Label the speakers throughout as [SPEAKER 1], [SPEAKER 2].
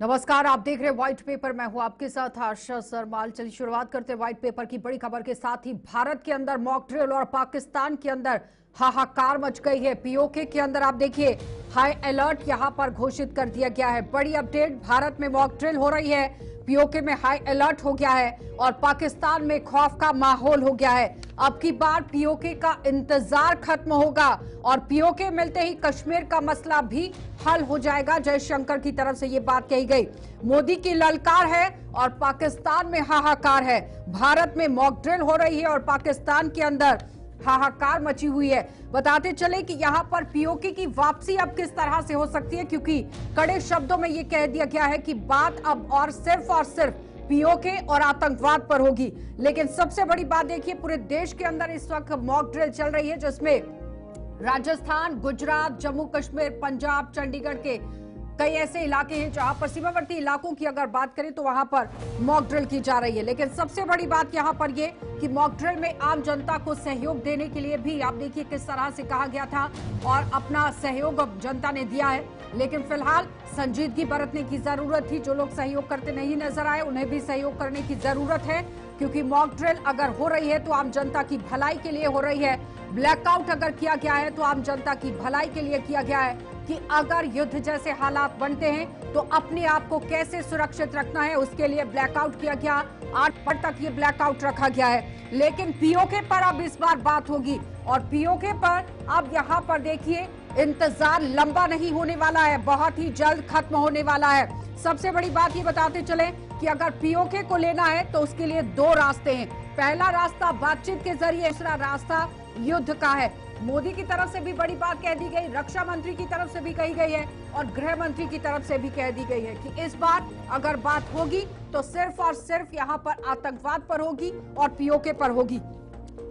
[SPEAKER 1] नमस्कार, आप देख रहे हैं व्हाइट पेपर। मैं हूं आपके साथ आशा सरमाल। चलिए शुरुआत करते हैं व्हाइट पेपर की बड़ी खबर के साथ ही। भारत के अंदर मॉक ड्रिल और पाकिस्तान के अंदर हाहाकार मच गई है। पीओके के अंदर आप देखिए हाई अलर्ट यहां पर घोषित कर दिया गया है। बड़ी अपडेट, भारत में मॉक ड्रिल हो रही है, पीओके में हाई अलर्ट हो गया है और पाकिस्तान में खौफ का माहौल हो गया है। अब की बार पीओके का इंतजार खत्म होगा और पीओके मिलते ही कश्मीर का मसला भी हल हो जाएगा। जयशंकर की तरफ से ये बात कही गई। मोदी की ललकार है और पाकिस्तान में हाहाकार है। भारत में मॉक ड्रिल हो रही है और पाकिस्तान के अंदर हाहाकार मची हुई है। बताते चले कि यहां पर पीओके की वापसी अब किस तरह से हो सकती है, क्योंकि कड़े शब्दों में यह कह दिया गया है कि बात अब और सिर्फ पीओके और आतंकवाद पर होगी। लेकिन सबसे बड़ी बात देखिए, पूरे देश के अंदर इस वक्त मॉक ड्रिल चल रही है, जिसमें राजस्थान, गुजरात, जम्मू कश्मीर, पंजाब, चंडीगढ़ के कई ऐसे इलाके हैं जहां पर सीमावर्ती इलाकों की अगर बात करें तो वहां पर मॉक ड्रिल की जा रही है। लेकिन सबसे बड़ी बात यहां पर ये कि मॉक ड्रिल में आम जनता को सहयोग देने के लिए भी आप देखिए किस तरह से कहा गया था और अपना सहयोग अब जनता ने दिया है। लेकिन फिलहाल संजीदगी बरतने की जरूरत थी। जो लोग सहयोग करते नहीं नजर आए उन्हें भी सहयोग करने की जरूरत है, क्योंकि मॉक ड्रिल अगर हो रही है तो आम जनता की भलाई के लिए हो रही है। ब्लैकआउट अगर किया गया है तो आम जनता की भलाई के लिए किया गया है कि अगर युद्ध जैसे हालात बनते हैं तो अपने आप को कैसे सुरक्षित रखना है, उसके लिए ब्लैकआउट किया गया। 8 मई तक ये ब्लैकआउट रखा गया है। लेकिन पीओके पर अब इस बार बात होगी और पीओके पर अब यहां पर देखिए इंतजार लंबा नहीं होने वाला है, बहुत ही जल्द खत्म होने वाला है। सबसे बड़ी बात ये बताते चले कि अगर पीओके को लेना है तो उसके लिए 2 रास्ते हैं। पहला रास्ता बातचीत के जरिए, दूसरा रास्ता युद्ध का है। मोदी की तरफ से भी बड़ी बात कह दी गई, रक्षा मंत्री की तरफ से भी कही गई है और गृह मंत्री की तरफ से भी कह दी गई है कि इस बार अगर बात होगी तो सिर्फ और सिर्फ यहां पर आतंकवाद पर होगी और पीओके पर होगी।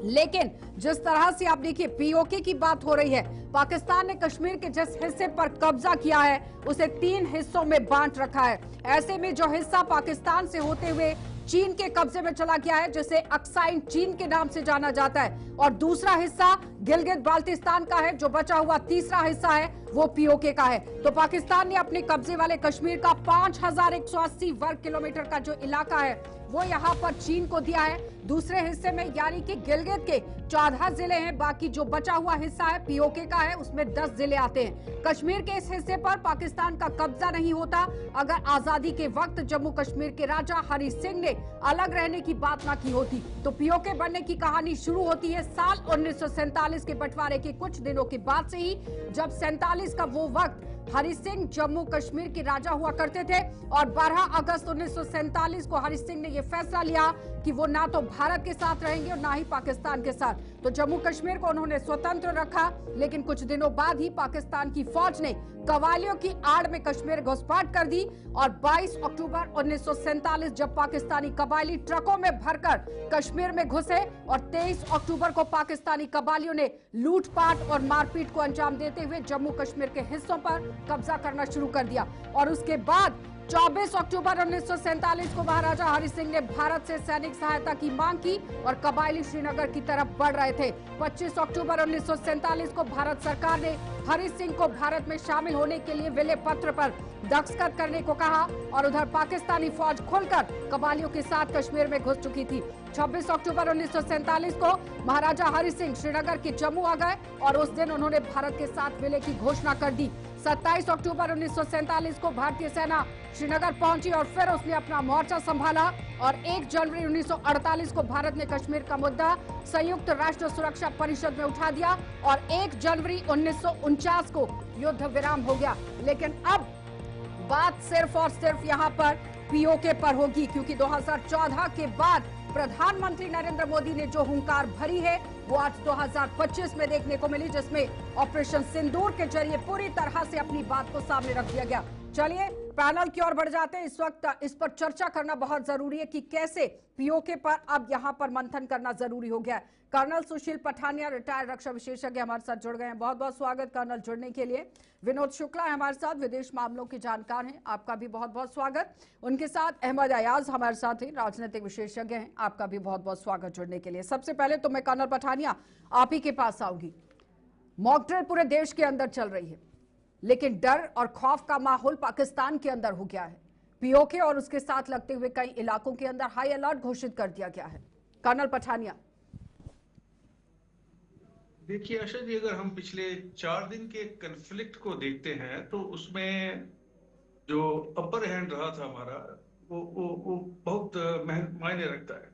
[SPEAKER 1] लेकिन जिस तरह से आप देखिए पीओके की बात हो रही है, पाकिस्तान ने कश्मीर के जिस हिस्से पर कब्जा किया है उसे 3 हिस्सों में बांट रखा है। ऐसे में जो हिस्सा पाकिस्तान से होते हुए चीन के कब्जे में चला गया है, जिसे अक्साइन चीन के नाम से जाना जाता है, और दूसरा हिस्सा गिलगित बाल्टिस्तान का है। जो बचा हुआ तीसरा हिस्सा है वो पीओके का है। तो पाकिस्तान ने अपने कब्जे वाले कश्मीर का 5180 वर्ग किलोमीटर का जो इलाका है वो यहाँ पर चीन को दिया है। दूसरे हिस्से में यानी कि गिलगित के 14 जिले हैं, बाकी जो बचा हुआ हिस्सा है पीओके का है, उसमें 10 जिले आते हैं। कश्मीर के इस हिस्से पर पाकिस्तान का कब्जा नहीं होता अगर आजादी के वक्त जम्मू कश्मीर के राजा हरि सिंह ने अलग रहने की बात ना की होती। तो पीओके बनने की कहानी शुरू होती है साल 1947 के बंटवारे के कुछ दिनों के बाद से ही, जब 47 का वो वक्त हरि सिंह जम्मू कश्मीर के राजा हुआ करते थे और 12 अगस्त 1947 को हरि सिंह ने यह फैसला लिया कि वो ना तो भारत के साथ रहेंगे और ना ही पाकिस्तान के साथ। तो जम्मू कश्मीर को उन्होंने स्वतंत्र रखा। लेकिन कुछ दिनों बाद ही पाकिस्तान की फौज ने कवालियों की आड़ में कश्मीर घुसपैठ कर दी और 22 अक्टूबर 1947 जब पाकिस्तानी कबायली ट्रकों में भरकर कश्मीर में घुसे और 23 अक्टूबर को पाकिस्तानी कबायलियों ने लूटपाट और मारपीट को अंजाम देते हुए जम्मू कश्मीर के हिस्सों पर कब्जा करना शुरू कर दिया। और उसके बाद 24 अक्टूबर 1947 को महाराजा हरि सिंह ने भारत से सैनिक सहायता की मांग की और कबायली श्रीनगर की तरफ बढ़ रहे थे। 25 अक्टूबर 1947 को भारत सरकार ने हरि सिंह को भारत में शामिल होने के लिए विले पत्र पर दस्तखत करने को कहा और उधर पाकिस्तानी फौज खुलकर कबायलियों के साथ कश्मीर में घुस चुकी थी। 26 अक्टूबर 1947 को महाराजा हरि सिंह श्रीनगर के जम्मू आ गए और उस दिन उन्होंने भारत के साथ विलय की घोषणा कर दी। 27 अक्टूबर 1947 को भारतीय सेना श्रीनगर पहुंची और फिर उसने अपना मोर्चा संभाला और 1 जनवरी 1948 को भारत ने कश्मीर का मुद्दा संयुक्त राष्ट्र सुरक्षा परिषद में उठा दिया और 1 जनवरी 1949 को युद्ध विराम हो गया। लेकिन अब बात सिर्फ और सिर्फ यहाँ पर पीओके पर होगी, क्योंकि 2014 के बाद प्रधानमंत्री नरेंद्र मोदी ने जो हुंकार भरी है वो आज 2025 में देखने को मिली, जिसमें ऑपरेशन सिंदूर के जरिए पूरी तरह से अपनी बात को सामने रख दिया गया। चलिए पैनल की ओर बढ़ जाते हैं। इस वक्त इस पर चर्चा करना बहुत जरूरी है कि कैसे पीओके पर अब यहां पर मंथन करना जरूरी हो गया है। कर्नल सुशील पठानिया, रिटायर्ड रक्षा विशेषज्ञ, हमारे साथ जुड़ गए हैं। बहुत बहुत स्वागत कर्नल जुड़ने के लिए। विनोद शुक्ला है हमारे साथ, विदेश मामलों के जानकार हैं, आपका भी बहुत बहुत स्वागत। उनके साथ अहमद अयाज हमारे साथ हैं, राजनीतिक विशेषज्ञ हैं, आपका भी बहुत बहुत स्वागत जुड़ने के लिए। सबसे पहले तो मैं कर्नल पठानिया आप ही के पास आऊंगी। मॉक ड्रिल पूरे देश के अंदर चल रही है, लेकिन डर और खौफ का माहौल पाकिस्तान के अंदर हो गया है। पीओके और उसके साथ लगते हुए कई इलाकों के अंदर हाई अलर्ट घोषित कर दिया गया है। कर्नल पठानिया।
[SPEAKER 2] देखिए आशा जी, अगर हम पिछले 4 दिन के कन्फ्लिक्ट को देखते हैं तो उसमें जो अपर हैंड रहा था हमारा, वो बहुत मायने रखता है।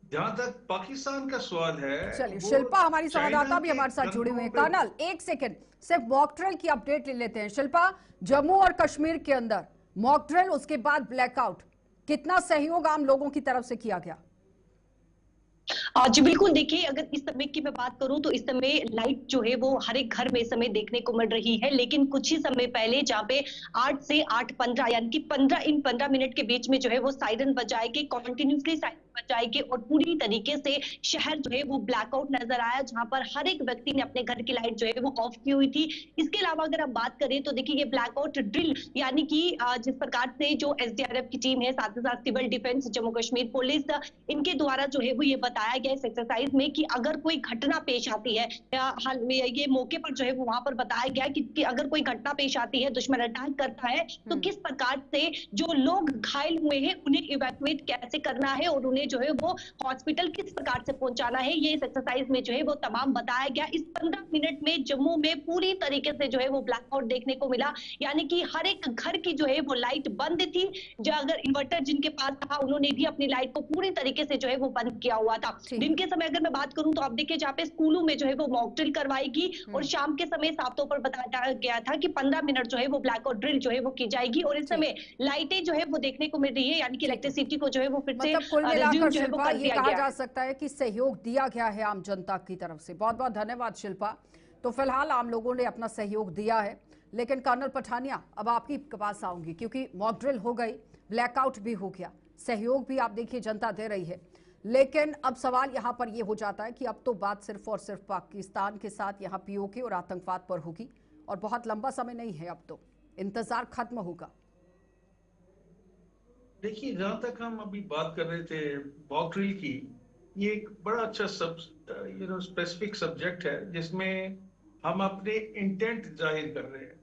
[SPEAKER 2] जहां तक पाकिस्तान का सवाल है,
[SPEAKER 1] चलिए,
[SPEAKER 2] वो
[SPEAKER 1] शिल्पा हमारी
[SPEAKER 2] चाइना
[SPEAKER 1] संवाददाता भी
[SPEAKER 2] के
[SPEAKER 1] हमारे साथ जुड़ी हुई
[SPEAKER 2] कंधों
[SPEAKER 1] है।
[SPEAKER 2] पे।
[SPEAKER 1] कर्नल, एक सेकंड, सिर्फ मॉक ड्रिल की अपडेट ले लेते हैं। शिल्पा, जम्मू और कश्मीर के अंदर मॉक ड्रिल, उसके बाद ब्लैकआउट, कितना सहयोग आम लोगों की तरफ से किया गया?
[SPEAKER 3] जी बिल्कुल, देखिए अगर इस समय की मैं बात करूं तो इस समय लाइट जो है वो हर एक घर में इस समय देखने को मिल रही है। लेकिन कुछ ही समय पहले जहां पे 8 से 8:15 यानी कि 15 मिनट के बीच में जो है वो सायरन बजाएगी, कंटिन्यूसली सायरन बजाएगी और पूरी तरीके से शहर जो है वो ब्लैकआउट नजर आया, जहां पर हर एक व्यक्ति ने अपने घर की लाइट जो है वो ऑफ की हुई थी। इसके अलावा अगर हम बात करें तो देखिए ये ब्लैकआउट ड्रिल यानी कि जिस प्रकार से जो एसडीआरएफ की टीम है, साथ ही साथ civil defence, Jammu Kashmir police, इनके द्वारा जो है वो ये बताया गया इस एक्सरसाइज में कि अगर कोई घटना पेश आती है, हाल में ये मौके पर जो है वो वहां पर बताया गया कि अगर कोई घटना पेश आती है, दुश्मन अटैक करता है, तो किस प्रकार से जो लोग घायल हुए हैं उन्हें इवैक्यूएट कैसे करना है और उन्हें जो है वो हॉस्पिटल किस प्रकार से पहुंचाना है, ये इस एक्सरसाइज में जो है वो तमाम बताया गया। इस 15 मिनट में जम्मू में पूरी तरीके से जो है वो ब्लैकआउट देखने को मिला, यानी कि हर एक घर की जो है वो लाइट बंद थी। जो अगर इन्वर्टर जिनके पास था उन्होंने भी अपनी लाइट को पूरी तरीके से जो है वो बंद किया हुआ था। दिन के समय अगर मैं बात करूं तो आप देखिए जहाँ पे स्कूलों में जो है वो मॉक ड्रिल करवाएगी और शाम के समय साफ तौर पर बताया गया था कि 15 मिनट जो है वो ब्लैकआउट ड्रिल जो है वो की जाएगी और इस समय लाइटें जो है वो देखने को मिल रही है, यानी कि इलेक्ट्रिसिटी को जो है वो फिर से
[SPEAKER 1] मतलब कुल मिलाकर
[SPEAKER 3] जो है वो
[SPEAKER 1] शिल्पा,
[SPEAKER 3] कर
[SPEAKER 1] ये
[SPEAKER 3] दिया
[SPEAKER 1] कहा
[SPEAKER 3] गया।
[SPEAKER 1] जा सकता है कि सहयोग दिया गया है आम जनता की तरफ से। बहुत बहुत धन्यवाद शिल्पा। तो फिलहाल आम लोगों ने अपना सहयोग दिया है, लेकिन कर्नल पठानिया, अब आपकी पास आऊंगी, क्योंकि मॉक ड्रिल हो गई, ब्लैकआउट भी हो गया, सहयोग भी आप देखिए जनता दे रही है, लेकिन अब सवाल यहां पर यह हो जाता है कि अब तो बात सिर्फ और सिर्फ पाकिस्तान के साथ यहां पीओके और आतंकवाद पर होगी और बहुत लंबा समय नहीं है, अब तो इंतजार खत्म होगा।
[SPEAKER 2] देखिए, जहां तक हम अभी बात कर रहे थे मॉक ड्रिल की, ये एक बड़ा अच्छा स्पेसिफिक सब्जेक्ट है जिसमें हम अपने इंटेंट जाहिर कर रहे हैं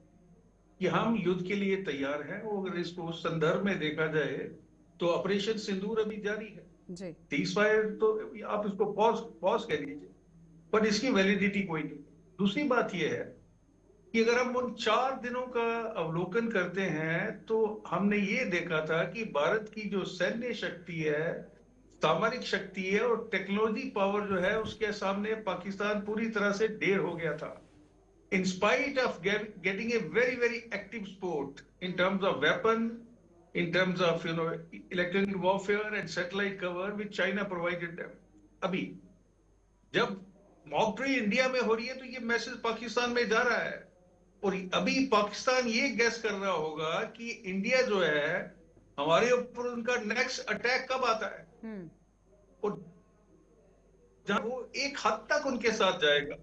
[SPEAKER 2] कि हम युद्ध के लिए तैयार हैं। और अगर इसको उस संदर्भ में देखा जाए तो ऑपरेशन सिंदूर अभी जारी है
[SPEAKER 1] जी।
[SPEAKER 2] सीजफायर, तो आप इसको पॉज कह लीजिए, पर इसकी वैलिडिटी कोई नहीं। दूसरी बात यह है कि अगर हम उन 4 दिनों का अवलोकन करते हैं तो हमने ये देखा था कि भारत की जो सैन्य शक्ति है, सामरिक शक्ति है और टेक्नोलॉजी पावर जो है, उसके सामने पाकिस्तान पूरी तरह से ढेर हो गया था। In spite of getting a very, very active sport in terms of weapon, in terms of electronic warfare and satellite cover, which China provided them. अभी जब मॉक ड्रिल इंडिया में हो रही है तो ये मैसेज पाकिस्तान में जा रहा है और अभी पाकिस्तान ये गैस कर रहा होगा कि इंडिया जो है, हमारे ऊपर उनका नेक्स्ट अटैक कब आता है और जहां वो एक हद तक उनके साथ जाएगा।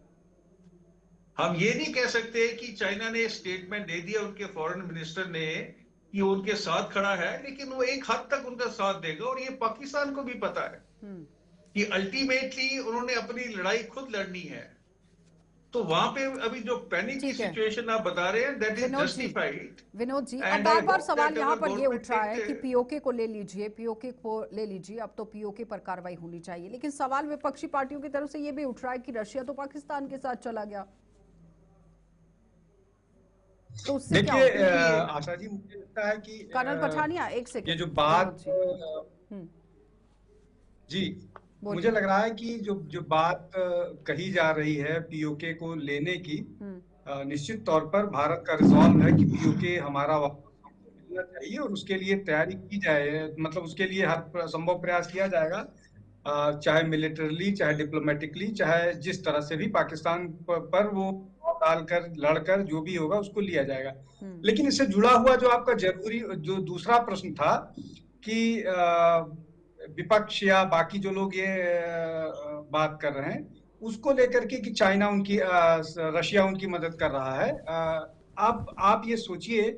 [SPEAKER 2] हम ये नहीं कह सकते कि चाइना ने स्टेटमेंट दे दिया उनके फॉरेन मिनिस्टर ने कि वो उनके साथ खड़ा है, लेकिन वो एक हद तक उनका साथ देगा और ये पाकिस्तान को भी पता है कि अल्टीमेटली उन्होंने अपनी लड़ाई खुद लड़नी है। तो वहां पे अभी जो पैनिक की सिचुएशन आप बता रहे हैं, that is justified.
[SPEAKER 1] Vinod ji, अब बार बार सवाल यहाँ पर ये उठ रहा है कि पीओके को ले लीजिए, पीओके को ले लीजिए, अब तो पीओके पर कार्रवाई होनी चाहिए, लेकिन सवाल विपक्षी पार्टियों की तरफ से ये भी उठ रहा है कि रशिया तो पाकिस्तान के साथ चला गया, तो उससे क्या
[SPEAKER 4] देखिए आशा जी, मुझे लगता है कि
[SPEAKER 1] कर्नल पठानिया, एक सेकंड,
[SPEAKER 4] ये जो बात जी, मुझे लग रहा है कि जो बात कही जा रही है पीओके को लेने की, निश्चित तौर पर भारत का रिजॉल्व है कि पीओके हमारा वापस मिलना चाहिए और उसके लिए तैयारी की जाए, मतलब उसके लिए हर संभव प्रयास किया जाएगा, चाहे मिलिटरली, चाहे डिप्लोमेटिकली, चाहे जिस तरह से भी पाकिस्तान पर वो डालकर लड़कर जो भी होगा उसको लिया जाएगा। लेकिन इससे जुड़ा हुआ जो आपका जो दूसरा प्रश्न था कि विपक्ष या बाकी जो लोग ये बात कर रहे हैं उसको लेकर के कि चाइना उनकी रशिया उनकी मदद कर रहा है, अब आप ये सोचिए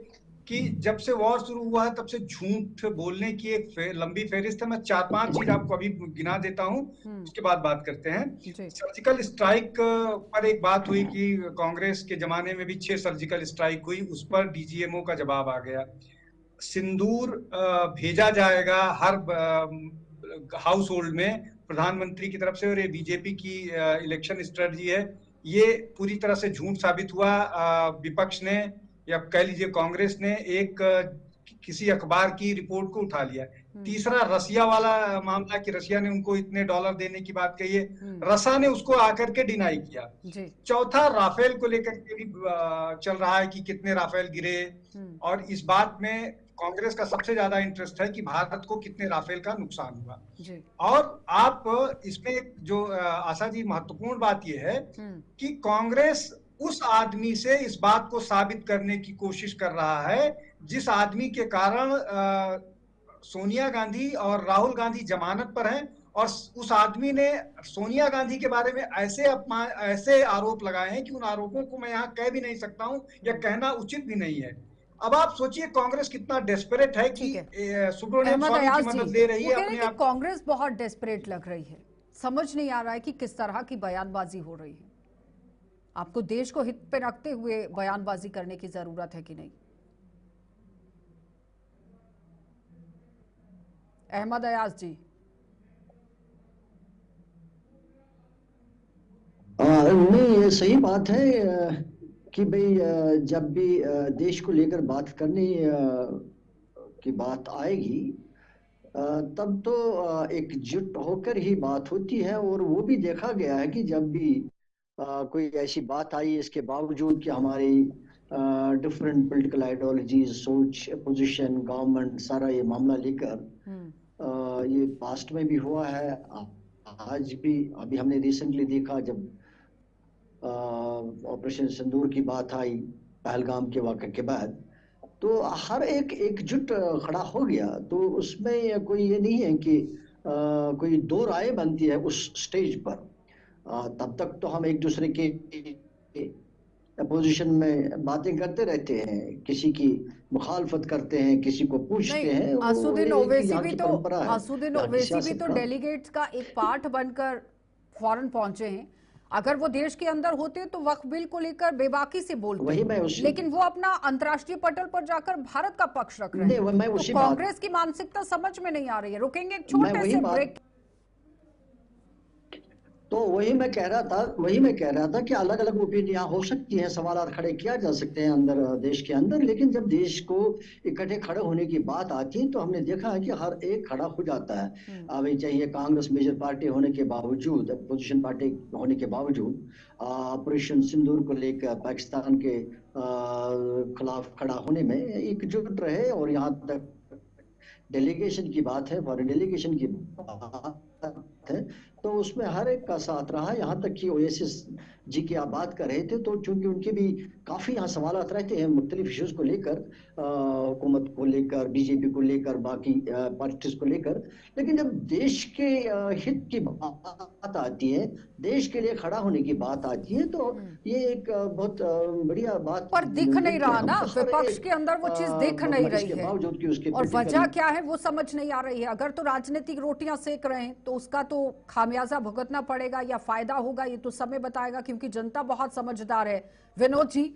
[SPEAKER 4] कि जब से वॉर शुरू हुआ है तब से झूठ बोलने की एक लंबी फेहरिस्त है। मैं 4-5 चीज आपको अभी गिना देता हूं, उसके बाद बात करते हैं। सर्जिकल स्ट्राइक पर एक बात हुई कि कांग्रेस के जमाने में भी 6 सर्जिकल स्ट्राइक हुई, उस पर डीजीएमओ का जवाब आ गया। सिंदूर भेजा जाएगा हर हाउस होल्ड में प्रधानमंत्री की तरफ से, और ये बीजेपी की इलेक्शन स्ट्रेटजी है, ये पूरी तरह से झूठ साबित हुआ। विपक्ष ने या कह लीजिए कांग्रेस ने एक किसी अखबार की रिपोर्ट को उठा लिया। तीसरा रसिया वाला मामला कि रसिया ने उनको इतने डॉलर देने की बात कही है, रसा ने उसको आकर के डिनाई किया। चौथा राफेल को लेकर के भी चल रहा है कि कितने राफेल गिरे, और इस बात में कांग्रेस का सबसे ज्यादा इंटरेस्ट है कि भारत को कितने राफेल का नुकसान हुआ। और आप इसमें जो आशा जी महत्वपूर्ण बात यह है कि कांग्रेस उस आदमी से इस बात को साबित करने की कोशिश कर रहा है जिस आदमी के कारण सोनिया गांधी और राहुल गांधी जमानत पर हैं, और उस आदमी ने सोनिया गांधी के बारे में ऐसे आरोप लगाए हैं कि उन आरोपों को मैं यहाँ कह भी नहीं सकता हूँ या कहना उचित भी नहीं है। अब आप सोचिए कांग्रेस कितना डेस्परेट है कि सुब्रमण्यम स्वामी की मदद ले रही है अपने आप।
[SPEAKER 1] कांग्रेस बहुत डेस्परेट लग रही है, समझ नहीं आ रहा है कि किस तरह की बयानबाजी हो रही है। आपको देश को हित पे रखते हुए बयानबाजी करने की जरूरत है कि नहीं? अहमद अयाज जी।
[SPEAKER 5] नहीं, ये सही बात है कि भाई जब भी देश को लेकर बात करने की बात आएगी तब तो एकजुट होकर ही बात होती है। और वो भी देखा गया है कि जब भी कोई ऐसी बात आई, इसके बावजूद कि हमारी डिफरेंट पॉलिटिकल आइडियोलॉजीज, सोच, पोजीशन, गवर्नमेंट, सारा ये मामला लेकर ये पास्ट में भी हुआ है, आज भी। अभी हमने रिसेंटली देखा जब ऑपरेशन सिंदूर की बात आई पहलगाम के वाक़े के बाद, तो हर एक एकजुट खड़ा हो गया। तो उसमें कोई ये नहीं है कि कोई दो राय बनती है उस स्टेज पर। तब तक तो हम एक दूसरे के अपोजिशन में बातें करते रहते हैं, किसी की मुखालफत करते हैं, किसी को पूछते हैं।
[SPEAKER 1] असुद्दीन ओवैसी भी तो डेलीगेट्स का एक पार्ट बनकर फौरन पहुंचे हैं। अगर वो देश के अंदर होते तो वक्फ बिल को लेकर बेबाकी से बोलते, लेकिन वो अपना अंतर्राष्ट्रीय पटल पर जाकर भारत का पक्ष रख रहे हैं। तो कांग्रेस की मानसिकता समझ में नहीं आ रही है। रुकेंगे एक छोटे से ब्रेक।
[SPEAKER 5] तो वही मैं कह रहा था कि अलग अलग ओपिनियन हो सकती हैं, सवाल खड़े किया जा सकते हैं अंदर देश के अंदर, लेकिन जब देश को इकट्ठे खड़े होने की बात आती है तो हमने देखा है कि हर एक खड़ा हो जाता है। अभी चाहिए कांग्रेस मेजर पार्टी होने के बावजूद, अपोजिशन पार्टी होने के बावजूद, ऑपरेशन सिंदूर को लेकर पाकिस्तान के खिलाफ खड़ा होने में एकजुट रहे। और यहाँ तक डेलीगेशन की बात है, फॉरेन डेलीगेशन की बात है, तो उसमें हर एक का साथ रहा। यहाँ तक कि ओएसिस जी की आप बात कर रहे थे, तो चूंकि उनके भी काफ़ी यहाँ सवाल रहते हैं मुख्तलिफ इश्यूज को लेकर, हुकूमत को लेकर, बीजेपी को लेकर, बाकी पार्टीज को लेकर, लेकिन जब देश के हित की बात आती है, देश के लिए खड़ा होने की बात आती है, तो ये एक बहुत बढ़िया बात।
[SPEAKER 1] पर दिख नहीं रहा ना, विपक्ष के अंदर वो चीज दिख नहीं रही है,
[SPEAKER 5] बावजूद कि उसके
[SPEAKER 1] और वजह क्या है वो समझ नहीं आ रही है। अगर तो राजनीतिक रोटियां सेक रहे हैं तो उसका तो खामियाजा भुगतना पड़ेगा या फायदा होगा, ये तो समय बताएगा, क्योंकि जनता बहुत समझदार है। विनोद जी,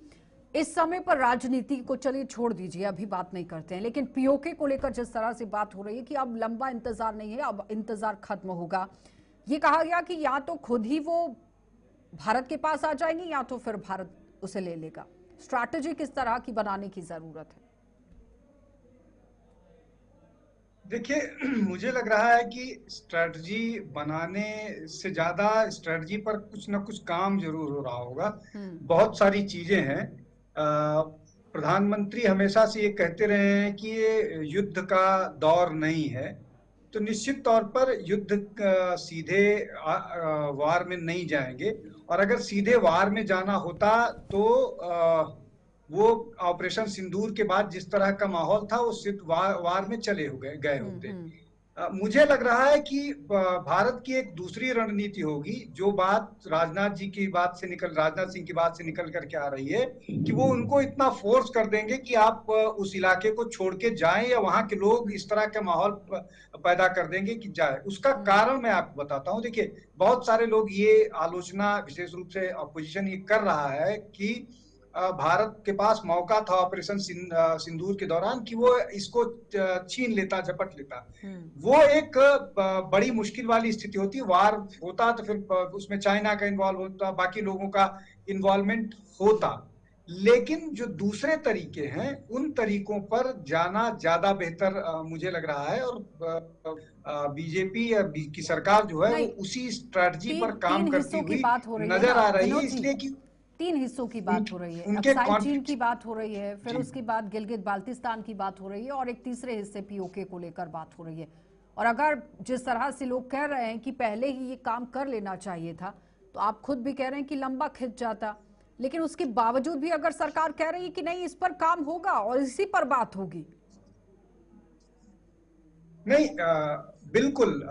[SPEAKER 1] इस समय पर राजनीति को चलिए छोड़ दीजिए, अभी बात नहीं करते हैं, लेकिन पीओके को लेकर जिस तरह से बात हो रही है कि अब लंबा इंतजार नहीं है, अब इंतजार खत्म होगा। ये कहा गया कि या तो खुद ही वो भारत के पास आ जाएंगी या तो फिर भारत उसे ले लेगा। स्ट्रैटेजी किस तरह की बनाने की जरूरत है?
[SPEAKER 4] देखिए, मुझे लग रहा है कि स्ट्रैटेजी बनाने से ज्यादा स्ट्रैटेजी पर कुछ ना कुछ काम जरूर हो रहा होगा। बहुत सारी चीजें हैं। प्रधानमंत्री हमेशा से ये कहते रहे हैं कि ये युद्ध का दौर नहीं है, तो निश्चित तौर पर युद्ध सीधे वार में नहीं जाएंगे, और अगर सीधे वार में जाना होता तो वो ऑपरेशन सिंदूर के बाद जिस तरह का माहौल था वो सिर्फ वार में चले गए होते। मुझे लग रहा है कि भारत की एक दूसरी रणनीति होगी, जो बात राजनाथ सिंह की बात से निकल करके आ रही है, कि वो उनको इतना फोर्स कर देंगे कि आप उस इलाके को छोड़ के जाएं, या वहां के लोग इस तरह का माहौल पैदा कर देंगे कि जाए। उसका कारण मैं आपको बताता हूं। देखिए, बहुत सारे लोग ये आलोचना, विशेष रूप से अपोजिशन ये कर रहा है कि भारत के पास मौका था ऑपरेशन सिंदूर के दौरान कि वो इसको छीन लेता, झपट लेता। वो एक बड़ी मुश्किल वाली स्थिति होती। वार होता तो फिर उसमें चाइना का इन्वॉल्व होता, बाकी लोगों का इन्वॉल्वमेंट होता, लेकिन जो दूसरे तरीके हैं उन तरीकों पर जाना ज्यादा बेहतर मुझे लग रहा है। और बीजेपी की सरकार जो है वो उसी स्ट्रेटजी पर काम करती हुई नजर आ रही है, इसलिए कि
[SPEAKER 1] 3 हिस्सों की बात हो रही है। अक्साई चीन की बात हो रही है, फिर उसके बाद गिलगित बाल्टिस्तान की बात हो रही है, और एक तीसरे हिस्से पीओके को लेकर बात हो रही है। और अगर जिस तरह से लोग कह रहे हैं कि पहले ही ये काम कर लेना चाहिए था, तो आप खुद भी कह रहे हैं कि लंबा खिंच जाता, लेकिन उसके बावजूद भी अगर सरकार कह रही है कि नहीं इस पर काम होगा और इसी पर बात होगी।
[SPEAKER 4] नहीं, बिल्कुल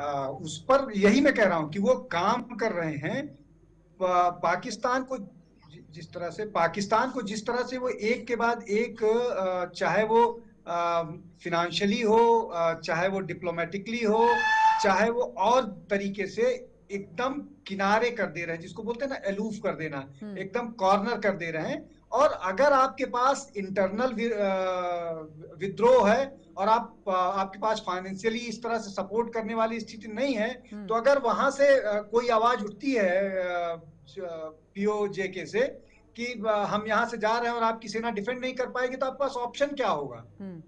[SPEAKER 4] उस पर यही मैं कह रहा हूं कि वो काम कर रहे हैं। पाकिस्तान को जिस तरह से वो एक के बाद एक, चाहे वो फिनेंशियली हो, चाहे वो डिप्लोमेटिकली हो, चाहे वो और तरीके से एकदम किनारे कर दे रहे हैं, जिसको बोलते हैं ना अलूफ कर देना, एकदम कॉर्नर कर दे रहे हैं। और अगर आपके पास इंटरनल विद्रोह है और आपके पास फाइनेंशियली इस तरह से सपोर्ट करने वाली स्थिति नहीं है, तो अगर वहां से कोई आवाज उठती है पीओजे से कि हम यहाँ से जा रहे हैं और आपकी सेना डिफेंड नहीं कर पाएगी, तो आपके पास ऑप्शन क्या होगा?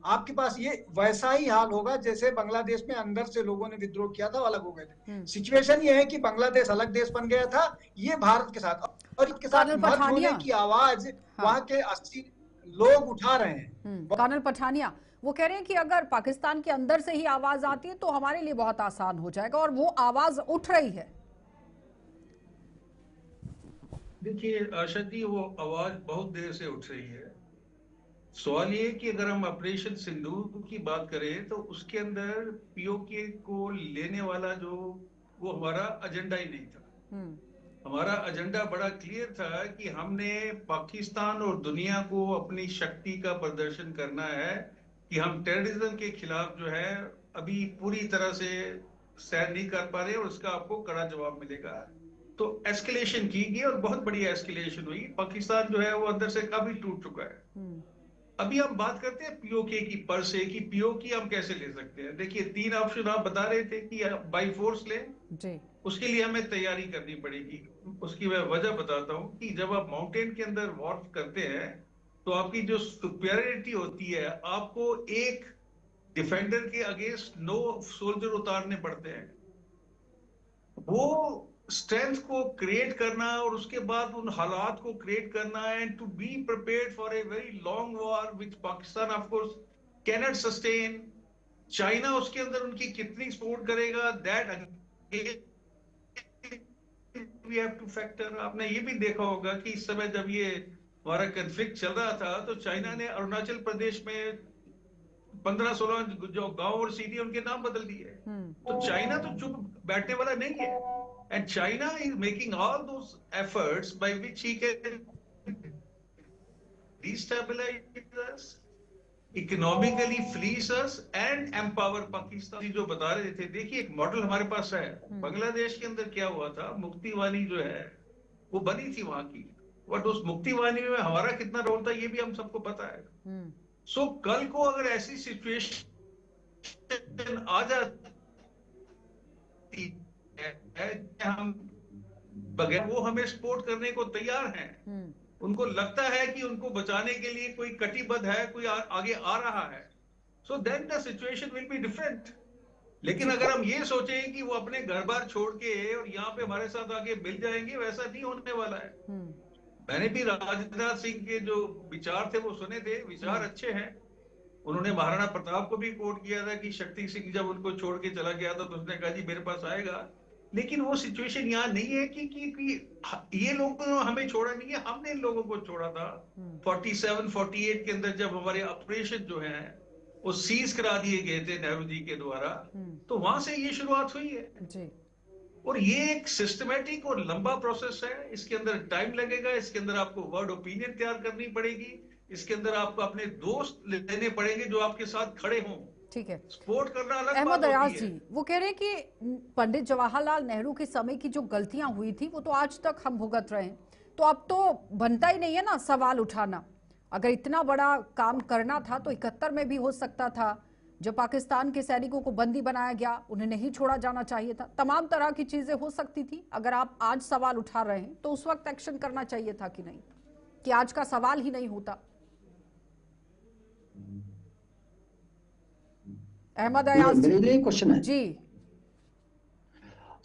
[SPEAKER 4] आपके पास ये वैसा ही हाल होगा जैसे बांग्लादेश में अंदर से लोगों ने विद्रोह किया था, अलग हो गए थे। सिचुएशन ये है कि बांग्लादेश अलग देश बन गया था, ये भारत के साथ, और इसके साथ मत होने की आवाज वहां के 80 लोग उठा रहे हैं।
[SPEAKER 1] कर्नल पठानिया वो कह रहे हैं कि अगर पाकिस्तान के अंदर से ही आवाज आती है तो हमारे लिए बहुत आसान हो जाएगा, और वो आवाज उठ रही है।
[SPEAKER 2] देखिए आशा जी, वो आवाज बहुत देर से उठ रही है। सवाल ये कि अगर हम ऑपरेशन सिंदूर की बात करें तो उसके अंदर पीओके को लेने वाला जो वो हमारा एजेंडा ही नहीं था। हमारा एजेंडा बड़ा क्लियर था कि हमने पाकिस्तान और दुनिया को अपनी शक्ति का प्रदर्शन करना है कि हम टेररिज्म के खिलाफ जो है अभी पूरी तरह से सहन नहीं कर पा रहे, और उसका आपको कड़ा जवाब मिलेगा। तो एस्केलेशन की गई और बहुत बड़ी एस्केलेशन हुई। पाकिस्तान जो है वो अंदर से काफी टूट चुका है। अभी हम बात करते हैं पीओके की पर से कि पीओके हम कैसे ले सकते हैं। देखिए 3 ऑप्शन आप बता रहे थे कि बाई फोर्स लें जी। उसके लिए हमें तैयारी करनी पड़ेगी। उसकी मैं वजह बताता हूं कि जब आप माउंटेन के अंदर वॉर करते हैं तो आपकी जो सुपेरियरिटी होती है, आपको एक डिफेंडर के अगेंस्ट 9 सोल्जर उतारने पड़ते हैं। वो स्ट्रेंथ को क्रिएट करना और उसके बाद उन हालात को क्रिएट करना and to be prepared for a very long war which Pakistan of course can not sustain. China उसके अंदर उनकी कितनी सपोर्ट करेगा, that we have to factor. आपने ये भी देखा होगा कि इस समय जब ये हमारा कन्फ्लिक्ट चल रहा था तो चाइना ने अरुणाचल प्रदेश में 15-16 जो गांव और सिटी उनके नाम बदल दिए। तो चाइना तो चुप बैठने वाला नहीं है। And China is making all those efforts by which he can destabilize us, economically fleece us and empower Pakistan। जो बता रहे थे, देखिए एक मॉडल हमारे पास है। बांग्लादेश के अंदर क्या हुआ था, मुक्ति वाहिनी जो है वो बनी थी वहां की, बट उस मुक्ति वाहिनी में हमारा कितना रोल था ये भी हम सबको पता है। सो कल को अगर ऐसी सिचुएशन आ जाती हम बगैर वो हमें सपोर्ट करने को तैयार हैं। उनको लगता है कि उनको बचाने के लिए कोई कटिबद्ध है, कोई आगे आ रहा है, so then the situation will be different. लेकिन अगर हम ये सोचें कि वो अपने घर बार छोड़ के और यहाँ पे हमारे साथ आके मिल जाएंगे, वैसा नहीं होने वाला है। मैंने भी राजनाथ सिंह के जो विचार थे वो सुने थे, विचार अच्छे हैं। उन्होंने महाराणा प्रताप को भी कोट किया था कि शक्ति सिंह जब उनको छोड़ के चला गया था तो उसने कहा जी मेरे पास आएगा। लेकिन वो सिचुएशन यहाँ नहीं है कि ये लोग हमें छोड़ा नहीं है, हमने इन लोगों को छोड़ा था 47-48 के अंदर जब हमारे ऑपरेशन जो है वो सीज करा दिए गए थे नेहरू जी के द्वारा। तो वहां से ये शुरुआत हुई है जी। और ये एक सिस्टमेटिक और लंबा प्रोसेस है। इसके अंदर टाइम लगेगा, इसके अंदर आपको वर्ड ओपिनियन तैयार करनी पड़ेगी, इसके अंदर आपको अपने दोस्त लेने पड़ेंगे जो आपके साथ खड़े हों।
[SPEAKER 1] ठीक है,
[SPEAKER 2] सपोर्ट करना अलग
[SPEAKER 1] अहमद अयाज जी वो कह रहे हैं कि पंडित जवाहरलाल नेहरू के समय की जो गलतियां हुई थी वो तो आज तक हम भुगत रहे हैं, तो अब तो बनता ही नहीं है ना सवाल उठाना। अगर इतना बड़ा काम करना था तो 71 में भी हो सकता था, जब पाकिस्तान के सैनिकों को बंदी बनाया गया उन्हें नहीं छोड़ा जाना चाहिए था। तमाम तरह की चीजें हो सकती थी। अगर आप आज सवाल उठा रहे हैं तो उस वक्त एक्शन करना चाहिए था कि नहीं, कि आज का सवाल ही नहीं होता। अहमद अयाज
[SPEAKER 5] मेरे लिए क्वेश्चन है
[SPEAKER 1] जी।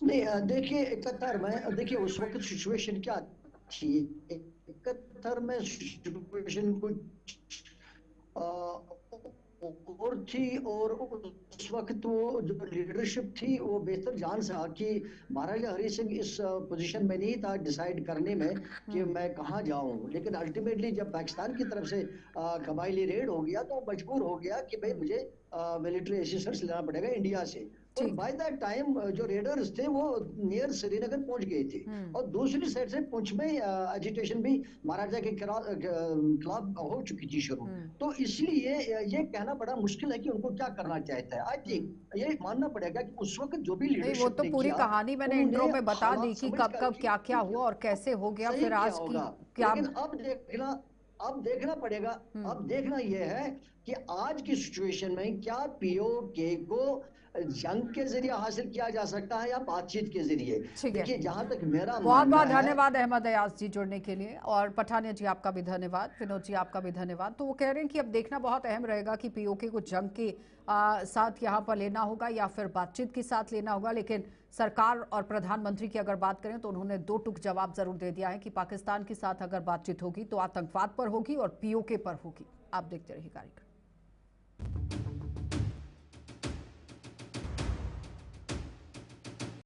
[SPEAKER 5] नहीं, देखिए 71 में, देखिए उस वक्त सिचुएशन क्या थी। 71 में सिचुएशन कुछ और थी, और उस वक्त वो जो लीडरशिप थी वो बेहतर जान सा कि महाराजा हरि सिंह इस पोजीशन में नहीं था डिसाइड करने में कि मैं कहाँ जाऊं। लेकिन अल्टीमेटली जब पाकिस्तान की तरफ से कबायली रेड हो गया तो मजबूर हो गया कि भाई मुझे मिलिट्री असिस्टेंस लेना पड़ेगा इंडिया से। और बाय दैट टाइम जो रेडर्स थे वो नियर श्रीनगर पहुंच गए थे, और दूसरी साइड से पुंछ में एजिटेशन भी महाराजा के खिलाफ हो चुकी थी शुरू। तो इसलिए ये कहना बड़ा मुश्किल है कि उनको क्या करना चाहता है। आई थिंक ये मानना पड़ेगा कि उस वक्त जो भी
[SPEAKER 1] नहीं, वो
[SPEAKER 5] लीडरशिप
[SPEAKER 1] तो पूरी कहानी मैंने इंट्रो में बता दी कि कब कब क्या क्या हुआ और कैसे हो गया, फिर आज की क्या।
[SPEAKER 5] लेकिन अब देखना पड़ेगा। अब देखना यह है कि आज की सिचुएशन में क्या पीओके को जंग के जरिए हासिल किया जा सकता है या बातचीत के जरिए। देखिए जहां तक मेरा
[SPEAKER 1] बहुत बहुत धन्यवाद अहमद अयाज जी जुड़ने के लिए, और पठानिया जी आपका भी धन्यवाद, विनोद जी आपका भी धन्यवाद। तो वो कह रहे हैं कि अब देखना बहुत अहम रहेगा कि पीओके को जंग के साथ यहाँ पर लेना होगा या फिर बातचीत के साथ लेना होगा। लेकिन सरकार और प्रधानमंत्री की अगर बात करें तो उन्होंने दो टूक जवाब जरूर दे दिया है कि पाकिस्तान के साथ अगर बातचीत होगी तो आतंकवाद पर होगी और पीओके पर होगी। आप देखते रहिए कार्यक्रम।